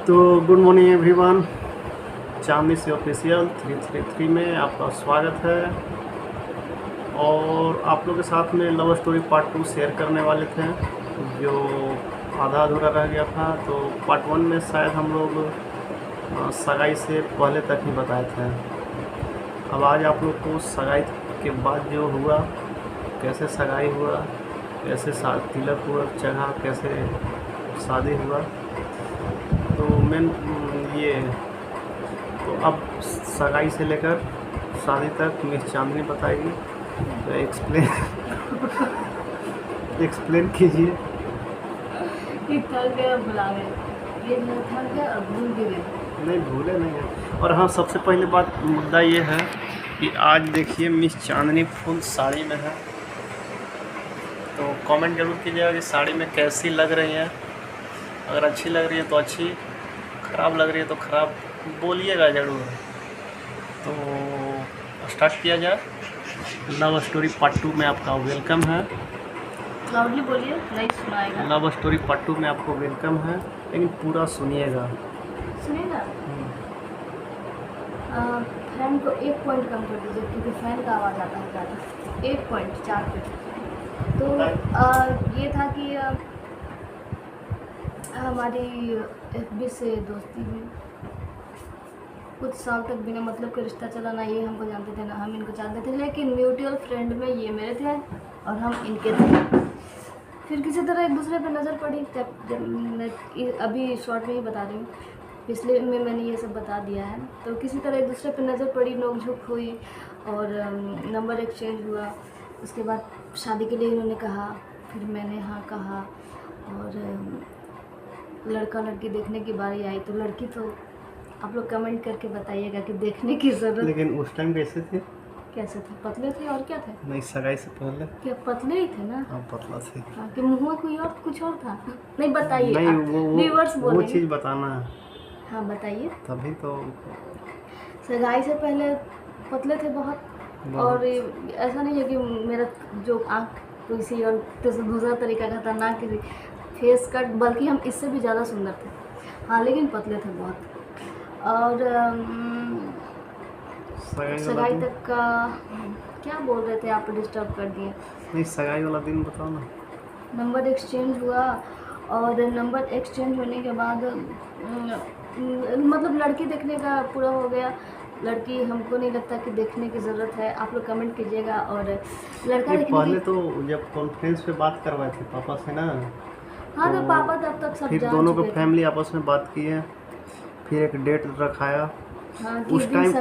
तो good morning everyone, चांदनी से official 333 में आपका स्वागत है। और आप लोग के साथ में लव स्टोरी पार्ट 2 शेयर करने वाले थे, जो आधा अधूरा रह गया था। तो पार्ट 1 में शायद हम लोग सगाई से पहले तक ही बताए थे। अब आज आप लोग को सगाई के बाद जो हुआ, कैसे सगाई हुआ, कैसे तिलक हुआ, जगह कैसे शादी हुआ, तो मेन ये तो अब सगाई से लेकर शादी तक मिस चांदनी बताएगी। तो एक्सप्लेन कीजिए। थक गया, भुला गए, ये थक गया और भूल भी गए। नहीं, भूले नहीं है। और हाँ, सबसे पहले बात मुद्दा ये है कि आज देखिए मिस चांदनी फुल साड़ी में है। तो कमेंट जरूर कीजिएगा कि साड़ी में कैसी लग रही है। अगर अच्छी लग रही है तो अच्छी, ख़राब लग रही है तो ख़राब बोलिएगा ज़रूर। तो स्टार्ट किया जाए। लव स्टोरी पार्ट 2 में आपका वेलकम है। लाउडली बोलिए, नहीं सुनाएगा। लव स्टोरी पार्ट 2 में आपको वेलकम है, लेकिन पूरा सुनिएगा। सुनिएगा। फैन को 1 पॉइंट कम कर दीजिए, क्योंकि फैन का आवाज़ आता है ज़्यादा। 1 पॉइंट 4 पे। तो ये था कि हमारी एफबी से दोस्ती हुई। कुछ साल तक बिना मतलब के रिश्ता चला, ना ये हमको जानते थे ना हम इनको जानते थे, लेकिन म्यूचुअल फ्रेंड में ये मेरे थे और हम इनके थे। फिर किसी तरह एक दूसरे पे नज़र पड़ी। जब मैं अभी शॉर्ट में ही बता रही हूँ, पिछले में मैंने ये सब बता दिया है। तो किसी तरह एक दूसरे पे नज़र पड़ी, नोक-झोंक हुई और नंबर एक्सचेंज हुआ। उसके बाद शादी के लिए इन्होंने कहा, फिर मैंने हाँ कहा और लड़का लड़की देखने की बारी आई। तो लड़की तो आप लोग कमेंट करके बताइएगा कि देखने की ज़रूरत। लेकिन उस टाइम कैसे थे? कैसे थे? पतले थे और क्या थे? नहीं, सगाई से पहले क्या पतले ही थे ना? हाँ, पतला थे। हाँ, कि मुँह में कोई और कुछ और था? नहीं बताइए। नहीं, वो चीज़ बताना है। हाँ बताइए। तभी तो सगाई से पहले पतले थे बहुत। और ऐसा नहीं है कि मेरा जो आँख किसी और दूसरा तरीका का था, ना कि फेस कट, बल्कि हम इससे भी ज़्यादा सुंदर थे। हाँ, लेकिन पतले थे बहुत। और सगाई तक का क्या बोल रहे थे आप? डिस्टर्ब कर दिए। नहीं, सगाई वाला दिन बताओ ना। नंबर एक्सचेंज हुआ और नंबर एक्सचेंज होने के बाद मतलब लड़की देखने का पूरा हो गया। लड़की हमको नहीं लगता कि देखने की ज़रूरत है, आप लोग कमेंट कीजिएगा। और लड़का देखने पहले तो जब कॉन्फ्रेंस पे बात करवाए थे पापा से ना, हाँ, तो पापा तब तक सब फिर दोनों को फैमिली आपस में बात की है, फिर एक डेट रखाया। हाँ, उस टाइम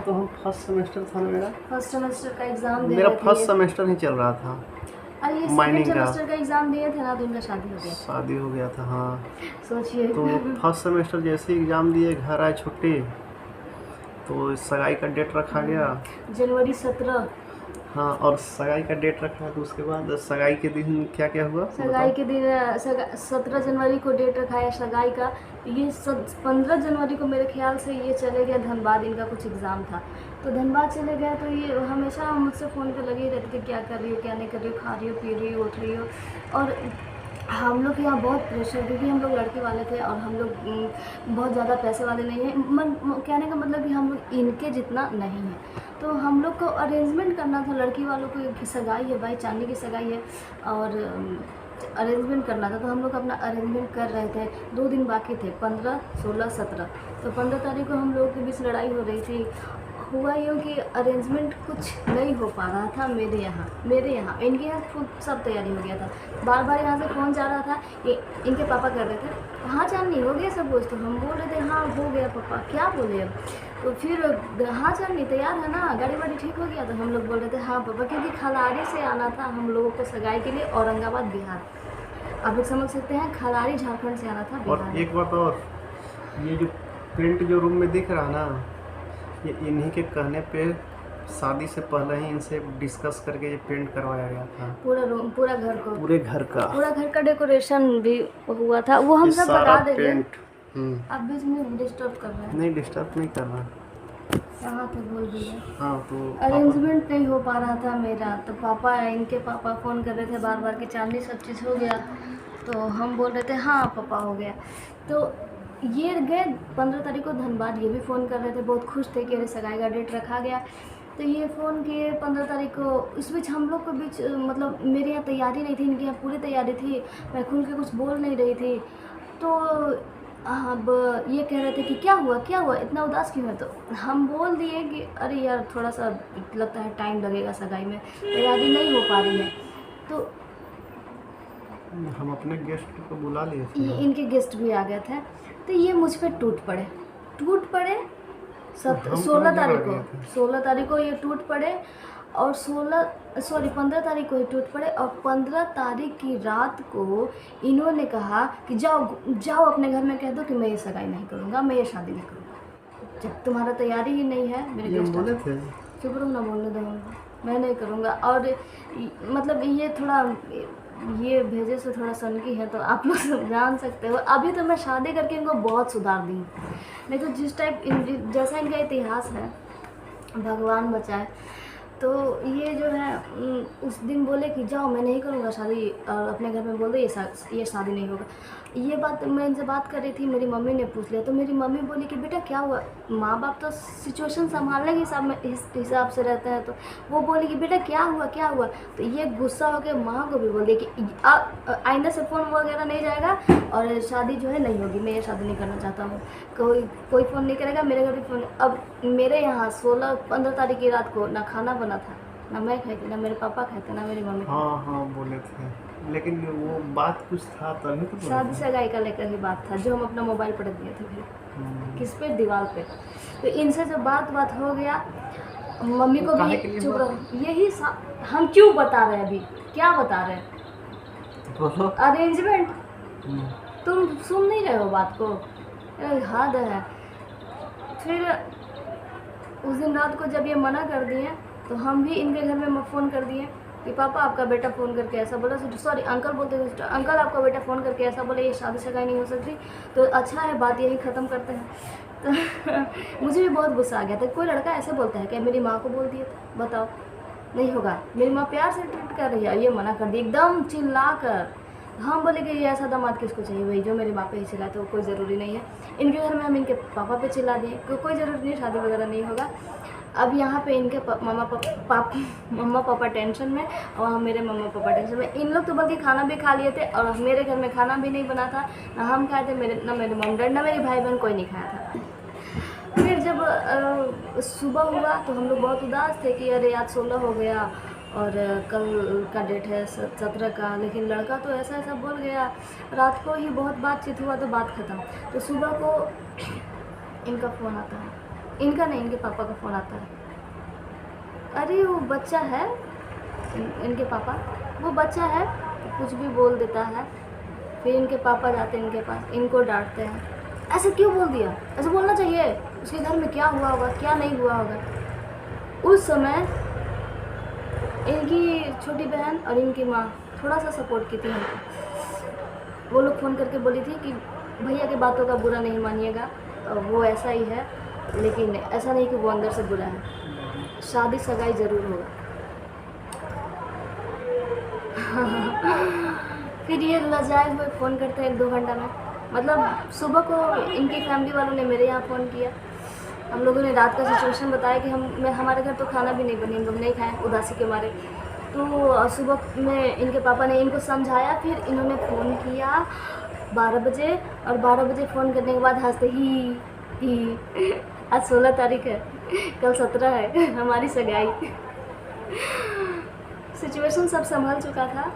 तो हम फर्स्ट सेमेस्टर था ना, मेरा फर्स्ट सेमेस्टर का एग्ज़ाम दे मेरा रहे थे। फर्स्ट सेमेस्टर ही चल रहा था। अरे ये सेकंड सेमेस्टर का एग्ज़ाम दिए थे ना, तो इनका शादी हो गया था। हाँ, सोचिए। तो फर्स्ट सेमेस्टर जैसे ही एग्ज़ाम दिए, घर आए छुट्टी, तो सगाई का डेट रखा गया जनवरी 17। हाँ, और सगाई का डेट रखा। तो उसके बाद सगाई के दिन क्या क्या हुआ? सगाई के दिन 17 जनवरी को डेट रखा है सगाई का। ये 15 जनवरी को मेरे ख्याल से ये चले गए धनबाद, इनका कुछ एग्ज़ाम था। तो धनबाद चले गए। तो ये हमेशा मुझसे फ़ोन पे लगी रहती थी, क्या कर रही हो, क्या नहीं कर रही हो, खा रही हो, पी रही हो, उठ रही हो। और हम लोग के यहाँ बहुत प्रेशर, क्योंकि हम लोग लड़के वाले थे और हम लोग बहुत ज़्यादा पैसे वाले नहीं हैं। कहने का मतलब कि हम लोग इनके जितना नहीं है। तो हम लोग को अरेंजमेंट करना था, लड़की वालों को की सगाई है भाई, चांदी की सगाई है और अरेंजमेंट करना था। तो हम लोग अपना अरेंजमेंट कर रहे थे। 2 दिन बाकी थे, 15, 16, 17। तो 15 तारीख को हम लोगों के बीच लड़ाई हो रही थी। हुआ यूँ कि अरेंजमेंट कुछ नहीं हो पा रहा था मेरे यहाँ। इनके यहाँ खुद सब तैयारी हो गया था। बार बार यहाँ से फ़ोन जा रहा था, ये इनके पापा कर रहे थे, हाँ चांदनी हो गया सब कुछ। तो हम बोल रहे थे हाँ हो गया पापा, क्या बोले अब। तो फिर हाँ चांदनी तैयार है ना, गाड़ी वाड़ी ठीक हो गया। तो हम लोग बोल रहे थे हाँ पापा, क्योंकि खलारी से आना था हम लोगों को सगाई के लिए, औरंगाबाद बिहार। आप लोग समझ सकते हैं, खलारी झारखंड से आना था बिहार। और एक बात और, ये जो प्रिंट जो रूम में दिख रहा ना, ये इन्हीं के कहने पे शादी से पहले ही इनसे डिस्कस करके ये पेंट करवाया गया था। पूरा रूम, पूरा घर का डेकोरेशन भी हुआ था। वो हम सब बता देंगे। आप बीच में डिस्टर्ब कर रहे हैं। नहीं, डिस्टर्ब नहीं कर रहा। कहाँ थे बोल दीजिए। हाँ, तो अरेंजमेंट नहीं हो पा रहा था मेरा। तो इनके पापा फ़ोन कर रहे थे बार बार कि चांदनी सब चीज़ हो गया। तो हम बोल रहे थे हाँ पापा हो गया। तो ये गए 15 तारीख को धनबाद, ये भी फ़ोन कर रहे थे, बहुत खुश थे कि अरे सगाई का डेट रखा गया। तो ये फ़ोन किए 15 तारीख को। इस बीच हम लोग के बीच मतलब मेरे यहाँ तैयारी नहीं थी, इनके यहाँ पूरी तैयारी थी, मैं खुल के कुछ बोल नहीं रही थी। तो अब ये कह रहे थे कि क्या हुआ, इतना उदास क्यों है? तो हम बोल दिए कि अरे यार थोड़ा सा लगता है टाइम लगेगा, सगाई में तैयारी नहीं हो पा रही है। तो हम अपने गेस्ट को बुला लिए ये थे। इनके गेस्ट भी आ गए थे। तो ये मुझ पर टूट पड़े हम 16 कहाँ तारीख जगह को गए थे? 16 तारीख को ये टूट पड़े और 15 तारीख को ये टूट पड़े। और 15 तारीख की रात को इन्होंने कहा कि जाओ अपने घर में कह दो कि मैं ये सगाई नहीं करूँगा, मैं ये शादी नहीं करूँगा, जब तुम्हारा तैयारी ही नहीं है। मेरे ये गेस्ट बोले थे। चुप रहो ना, बोलने दो, मैं नहीं करूँगा। और मतलब ये थोड़ा ये भेजे से थोड़ा सनकी है, तो आप लोग सब जान सकते हो। अभी तो मैं शादी करके इनको बहुत सुधार दी हूँ, नहीं तो जिस टाइप जैसा इनका इतिहास है, भगवान बचाए। तो ये जो है उस दिन बोले कि जाओ मैं नहीं करूँगा शादी, और अपने घर में बोल दो ये शादी नहीं होगा। ये बात मैं इनसे बात कर रही थी, मेरी मम्मी ने पूछ लिया। तो मेरी मम्मी बोली कि बेटा क्या हुआ? माँ बाप तो सिचुएशन संभालने के हिसाब से रहते हैं। तो वो बोली कि बेटा क्या हुआ? तो ये गुस्सा होकर माँ को भी बोल दिया कि आइंदा से फ़ोन वगैरह नहीं जाएगा और शादी जो है नहीं होगी, मैं ये शादी नहीं करना चाहता हूँ, कोई फ़ोन नहीं करेगा मेरे घर भी फ़ोन। अब मेरे यहाँ 15 तारीख की रात को ना खाना बना था, ना मैं खाई थी, ना मेरे पापा खाए थे, ना मेरी मम्मी। हाँ बोले थे, लेकिन वो बात कुछ था तभी तो बोले शादी थे। सगाई का लेकर ही बात था, जो हम अपना मोबाइल पर रख दिए थे फिर हम्म। किस पे, दीवार पे। तो इनसे जब बात हो गया, मम्मी को काहे के लिए भी चुप बात? रहो, यही हम क्यों बता रहे हैं अभी, क्या बता रहे हैं? बोलो। अरेंजमेंट। हम्म। तुम सुन नहीं रहे हो बात को, हद है। फिर उस दिन रात को जब ये मना कर दिए, तो हम भी इनके घर में फ़ोन कर दिए कि पापा आपका बेटा फ़ोन करके ऐसा बोला, सॉरी अंकल बोलते थे, अंकल आपका बेटा फ़ोन करके ऐसा बोला, ये शादी सगाई नहीं हो सकती, तो अच्छा है बात यही ख़त्म करते हैं। तो मुझे भी बहुत गुस्सा आ गया था, कोई लड़का ऐसे बोलता है क्या? मेरी माँ को बोल दिए थे, बताओ, नहीं होगा। मेरी माँ प्यार से ट्रीट कर रही है, ये मना कर दी एकदम चिल्ला कर। हम बोले कि ये ऐसा दामाद किसको चाहिए भाई, जो मेरी माँ पे ही चिल्लाए, तो कोई ज़रूरी नहीं है। इनके घर में हम इनके पापा पे चिल्ला दिए, कोई ज़रूरी नहीं, शादी वगैरह नहीं होगा। अब यहाँ पे इनके मम्मा पापा टेंशन में, और वहाँ मेरे मम्मा पापा टेंशन में। इन लोग तो बल्कि खाना भी खा लिए थे, और मेरे घर में खाना भी नहीं बना था, ना हम खाए थे, ना मेरे मम डैड, ना मेरे भाई बहन, कोई नहीं खाया था। फिर जब सुबह हुआ तो हम लोग बहुत उदास थे कि अरे आज 16 हो गया और कल का डेट है 17 का, लेकिन लड़का तो ऐसा बोल गया। रात को ही बहुत बातचीत हुआ तो बात ख़त्म। तो सुबह को इनका फ़ोन आता है, इनका नहीं, इनके पापा का फ़ोन आता है। अरे वो बच्चा है, इनके पापा, वो बच्चा है, कुछ भी बोल देता है। फिर इनके पापा जाते हैं इनके पास, इनको डांटते हैं, ऐसे क्यों बोल दिया, ऐसे बोलना चाहिए, उसके घर में क्या हुआ होगा, क्या नहीं हुआ होगा। उस समय इनकी छोटी बहन और इनकी माँ थोड़ा सा सपोर्ट की थी हमको। वो लोग फ़ोन करके बोली थी कि भैया की बातों का बुरा नहीं मानिएगा, वो ऐसा ही है, लेकिन ऐसा नहीं कि वो अंदर से बुरा है, शादी सगाई ज़रूर होगा। फिर ये लजाए हुए फ़ोन करते हैं 1-2 घंटा में। मतलब सुबह को इनकी फैमिली वालों ने मेरे यहाँ फ़ोन किया, हम लोगों ने रात का सिचुएशन बताया कि हमारे घर तो खाना भी नहीं बनी, हम लोग नहीं खाएं उदासी के मारे। तो सुबह में इनके पापा ने इनको समझाया, फिर इन्होंने फ़ोन किया 12 बजे, और 12 बजे फ़ोन करने के बाद हंसते ही आज 16 तारीख है, कल 17 है, हमारी सगाई। सिचुएशन सब संभल चुका था।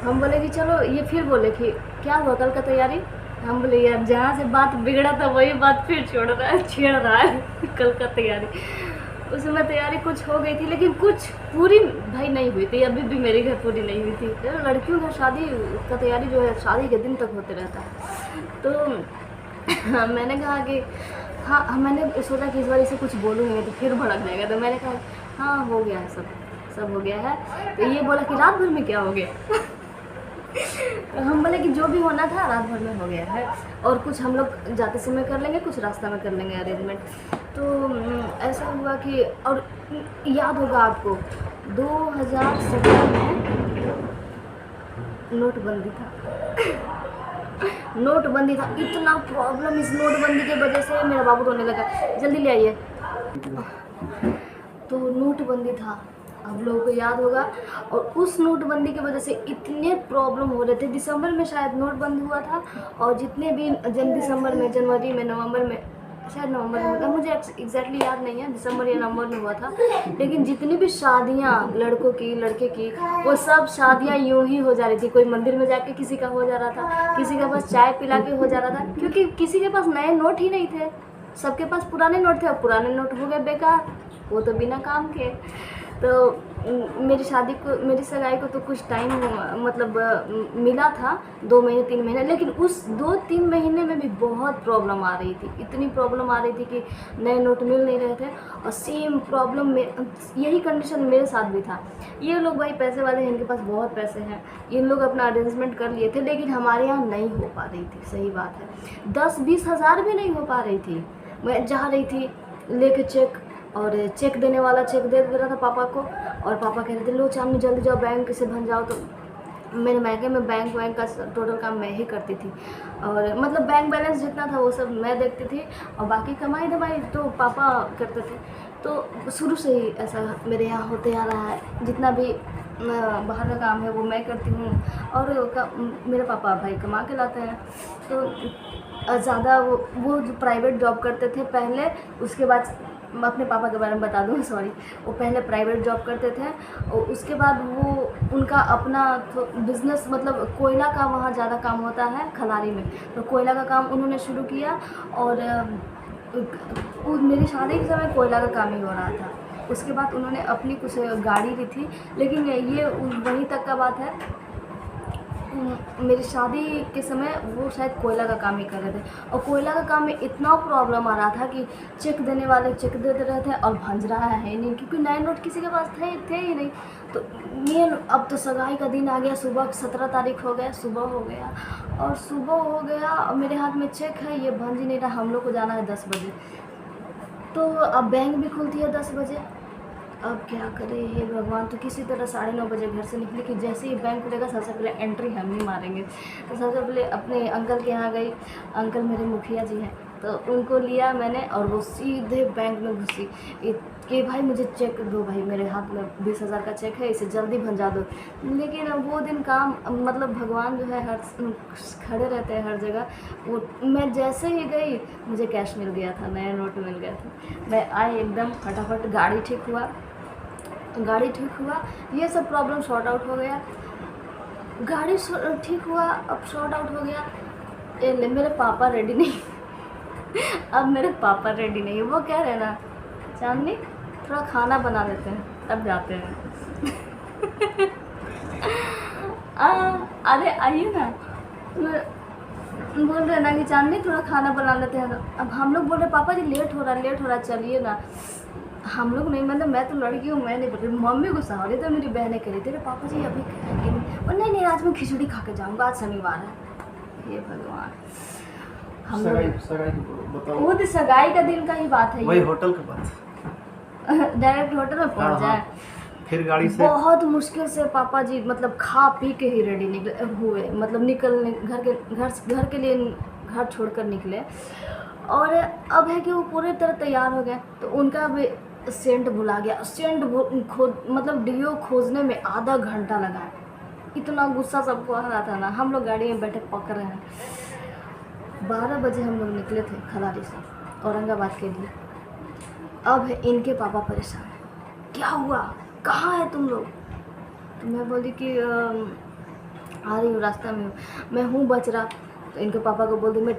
हम बोले कि चलो, ये फिर बोले कि क्या हुआ कल का तैयारी। हम बोले यार जहाँ से बात बिगड़ा था वही बात फिर छेड़ रहा है कल का तैयारी। उस समय तैयारी कुछ हो गई थी, लेकिन कुछ पूरी भाई नहीं हुई थी, अभी भी मेरे घर पूरी नहीं हुई थी। तो लड़कियों का शादी का तैयारी जो है शादी के दिन तक होते रहता है। तो मैंने कहा कि हाँ, मैंने सोचा कि इस बार इसे कुछ बोलूँगी तो फिर भड़क जाएगा, तो मैंने कहा हाँ हो गया है, सब हो गया है। तो ये बोला कि रात भर में क्या हो गया। तो हम बोले कि जो भी होना था रात भर में हो गया है, और कुछ हम लोग जाते समय कर लेंगे, कुछ रास्ता में कर लेंगे अरेंजमेंट। तो ऐसा हुआ कि, और याद होगा आपको, 2017 में नोटबंदी था। नोटबंदी था, इतना प्रॉब्लम इस नोटबंदी की वजह से मेरा बाबू रोने लगा, जल्दी ले आइए। तो नोटबंदी था, आप लोगों को याद होगा, और उस नोटबंदी की वजह से इतने प्रॉब्लम हो रहे थे। दिसंबर में शायद नोटबंद हुआ था, और जितने भी दिसंबर में, जनवरी में, नवंबर में, शायद नवंबर में हुआ था, मुझे एग्जैक्टली याद नहीं है, दिसंबर या नवंबर में हुआ था। लेकिन जितनी भी शादियाँ लड़कों की, लड़के की, वो सब शादियाँ यूं ही हो जा रही थी। कोई मंदिर में जाके किसी का हो जा रहा था, किसी के पास चाय पिला के हो जा रहा था, क्योंकि किसी के पास नए नोट ही नहीं थे, सबके पास पुराने नोट थे, और पुराने नोट हो गए बेकार, वो तो बिना काम के। तो मेरी सगाई को तो कुछ टाइम मतलब मिला था, 2 महीने 3 महीने, लेकिन उस 2-3 महीने में भी बहुत प्रॉब्लम आ रही थी, इतनी प्रॉब्लम आ रही थी कि नए नोट मिल नहीं रहे थे। और सेम प्रॉब्लम में यही कंडीशन मेरे साथ भी था। ये लोग भाई पैसे वाले हैं, इनके पास बहुत पैसे हैं, इन लोग अपना अरेंजमेंट कर लिए थे, लेकिन हमारे यहाँ नहीं हो पा रही थी। सही बात है, 10-20 हज़ार भी नहीं हो पा रही थी। मैं जा रही थी लेके चेक, और चेक देने वाला चेक दे रहा था पापा को, और पापा कह रहे थे लो चांदनी जल्दी जाओ बैंक से बन जाओ। तो मेरे मायके में बैंक का टोटल काम मैं ही करती थी, और मतलब बैंक बैलेंस जितना था वो सब मैं देखती थी, और बाकी कमाई धमाई तो पापा करते थे। तो शुरू से ही ऐसा मेरे यहाँ होते आ रहा है, जितना भी बाहर का काम है वो मैं करती हूँ, और मेरे पापा भाई कमा के लाते हैं। तो ज़्यादा वो जो प्राइवेट जॉब करते थे पहले, उसके बाद मैं अपने पापा के बारे में बता दूँ, सॉरी, वो पहले प्राइवेट जॉब करते थे, और उसके बाद वो उनका अपना बिज़नेस, मतलब कोयला का वहाँ ज़्यादा काम होता है खलारी में, तो कोयला का काम उन्होंने शुरू किया। और मेरी शादी के समय कोयला का काम ही हो रहा था। उसके बाद उन्होंने अपनी कुछ गाड़ी ली थी, लेकिन ये वहीं तक का बात है। मेरी शादी के समय वो शायद कोयला का काम ही कर रहे थे, और कोयला का काम में इतना प्रॉब्लम आ रहा था कि चेक देने वाले चेक देते रहे थे, और भंज रहा है नहीं, क्योंकि नए नोट किसी के पास थे ही नहीं। तो ये अब तो सगाई का दिन आ गया, सुबह 17 तारीख हो गया, सुबह हो गया, और मेरे हाथ में चेक है, ये भंज ही नहीं रहा। हम लोग को जाना है 10 बजे, तो अब बैंक भी खुलती है 10 बजे। अब क्या करें, हे भगवान। तो किसी तरह 9:30 बजे घर से निकली कि जैसे ही बैंक खुलेगा सबसे पहले एंट्री हम ही मारेंगे। तो सबसे पहले अपने अंकल के यहाँ गई, अंकल मेरे मुखिया जी हैं, तो उनको लिया मैंने, और वो सीधे बैंक में घुसी कि भाई मुझे चेक दो, भाई मेरे हाथ में 20,000 का चेक है, इसे जल्दी भंजा दो। लेकिन वो दिन काम, मतलब भगवान जो है हर खड़े रहते हैं हर जगह। वो मैं जैसे ही गई, मुझे कैश मिल गया था, नया नोट मिल गया था। मैं आई एकदम फटाफट, गाड़ी ठीक हुआ, ये सब प्रॉब्लम सॉर्ट आउट हो गया, गाड़ी ठीक हुआ, अब सॉर्ट आउट हो गया। मेरे पापा रेडी नहीं अब मेरे पापा रेडी नहीं, वो कह रहे ना चांदनी थोड़ा खाना बना लेते हैं तब जाते हैं अरे आइए ना, बोल रहे ना कि चांदनी थोड़ा खाना बना लेते हैं। अब हम लोग बोल रहे पापा जी लेट हो रहा, चलिए ना। हम लोग नहीं, मतलब मैं तो लड़की हूँ, मैं नहीं बोल रही, मम्मी गुस्सा हो रही थी, मेरी बहनें कह रही थी पापा जी अभी खाएंगे नहीं, और नहीं आज मैं खिचड़ी खा के जाऊँगा, आज शनिवार है। ये भगवान, हम लोग वो तो सगाई का दिन का ही बात है, वही होटल के पास डायरेक्ट होटल में पहुँच जाए। फिर गाड़ी से बहुत मुश्किल से पापा जी मतलब खा पी के ही रेडी हुए, मतलब निकलने घर के लिए घर छोड़कर निकले। और अब है कि वो पूरी तरह तैयार हो गए, तो उनका भी सेंट भुला गया। सेंट मतलब डीओ खोजने में आधा घंटा लगा। इतना गुस्सा सबको आ रहा था ना। हम लोग गाड़ी में बैठे पक रहे हैं। 12 बजे हम लोग निकले थे खलारी से औरंगाबाद के लिए। अब इनके पापा परेशान हैं, क्या हुआ, कहाँ है तुम लोग? तो मैं बोली कि आ रही हूँ, रास्ता में हूँ, मैं हूँ बचरा। तो इनके पापा को बोल दिया मैं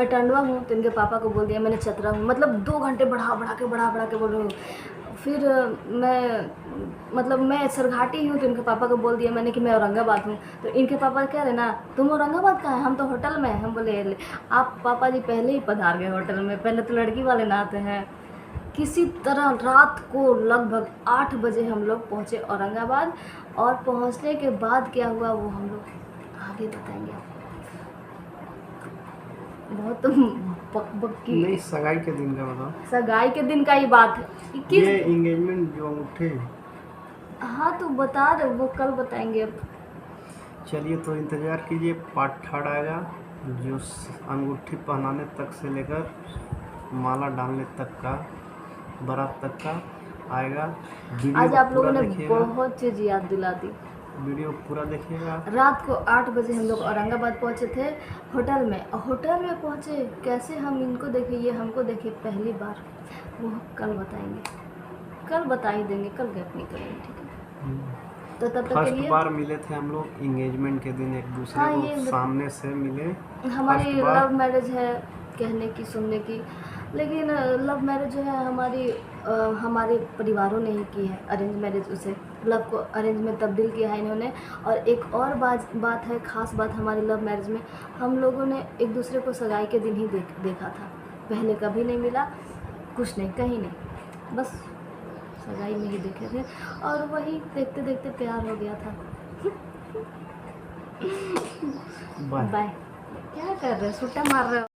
टंडवा हूँ। तो इनके पापा को बोल दिया मैंने चतरा हूँ। मतलब 2 घंटे बढ़ा के बोल रही हूँ। फिर मैं सरघाटी हूँ। तो इनके पापा को बोल दिया मैंने कि मैं औरंगाबाद हूँ। तो इनके पापा कह रहे ना तुम औरंगाबाद कहाँ है, हम तो होटल में हैं। हम बोले आप पापा जी पहले ही पधार गए होटल में, पहले तो लड़की वाले ना आते हैं। किसी तरह रात को लगभग 8 बजे हम लोग पहुँचे औरंगाबाद। और पहुँचने के बाद क्या हुआ वो हम लोग आगे बताएंगे। बहुत बक की नहीं, सगाई के दिन का बताओ। सगाई के दिन का ही बात है। ये एंगेजमेंट जो उठे हाँ तो बता रहे, वो कल बताएंगे अब। चलिए तो इंतज़ार कीजिए, पार्ट थर्ड आएगा, जो अंगूठी पहनाने तक से लेकर माला डालने तक का, बारात तक का आएगा। वीडियो आज को आप लोगों पूरा ने देखिएगा, बहुत चीज़ याद दिला दी। वीडियो पूरा देखिएगा। रात को 8 बजे हम लोग औरंगाबाद पहुँचे थे होटल में, और होटल में पहुँचे कैसे हम इनको देखे, ये हमको देखे पहली बार, वो कल बताएंगे, कल बता ही देंगे, कल गैप नहीं करेंगे, ठीक है। तो तब तक के फर्स्ट लिए बार मिले थे हम लोग इंगेजमेंट के दिन, एक दूसरे हाँ, को ये सामने से मिले। हमारी फर्स्ट बार लव मैरिज है कहने की, सुनने की, लेकिन लव मैरिज जो है हमारे परिवारों ने ही की है। अरेंज मैरिज, उसे लव को अरेंज में तब्दील किया है इन्होंने। और एक और बात है, ख़ास बात हमारी लव मैरिज में, हम लोगों ने एक दूसरे को सगाई के दिन ही देखा था, पहले कभी नहीं मिला, कुछ नहीं, कहीं नहीं, बस सगाई में ही देखे थे, और वही देखते देखते प्यार हो गया था। बाय। बाय। क्या कर रहे हो, सुट्टा मार रहे हो?